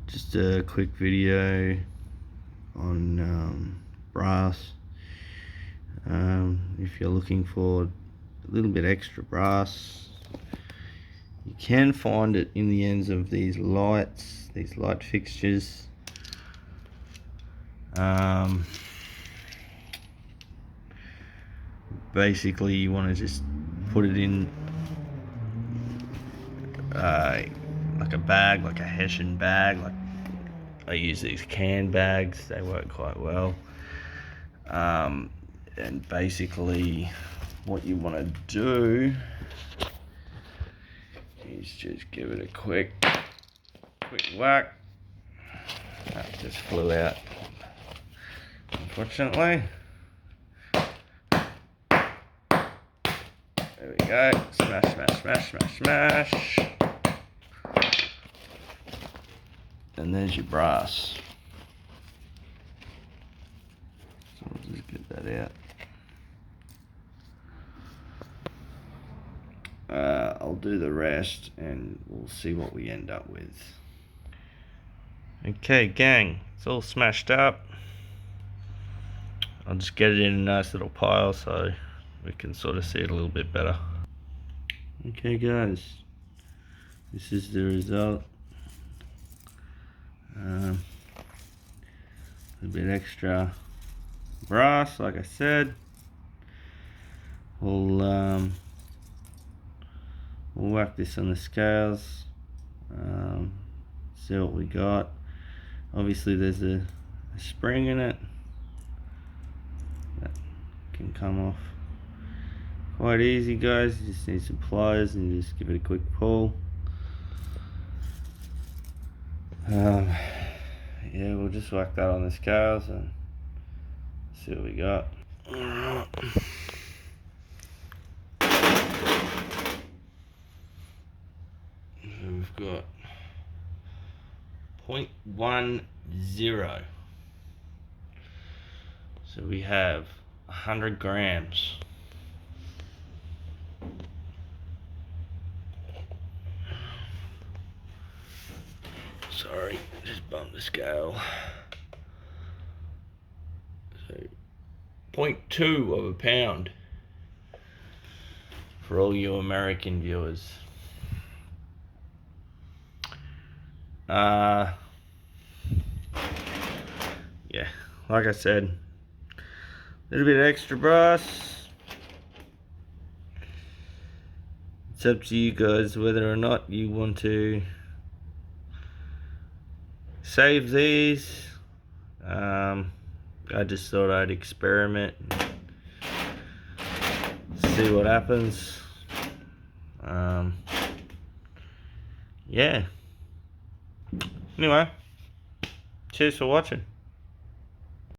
Just a quick video on brass. If you're looking for a little bit extra brass, you can find it in the ends of these lights, these light fixtures. Basically you want to just put it in like a bag, like a Hessian bag. Like I use these can bags, they work quite well. And basically what you want to do is just give it a quick whack. That just flew out, unfortunately. There we go. Smash, smash, smash, smash, smash. And there's your brass. So we'll just get that out. I'll do the rest and we'll see what we end up with. Okay, gang, it's all smashed up. I'll just get it in a nice little pile so we can sort of see it a little bit better. Okay guys, this is the result. A bit extra brass, like I said. We'll whack this on the scales, see what we got. Obviously there's a spring in it that can come off quite easy, guys. You just need some pliers and just give it a quick pull. Yeah, we'll just whack that on the scales and see what we got. So we've got 0.10. So we have 100 grams. Sorry, just bumped the scale. So 0.2 of a pound for all you American viewers. Yeah, like I said, a little bit extra brass. It's up to you guys whether or not you want to save these. I just thought I'd experiment, see what happens. Yeah. Anyway, cheers for watching.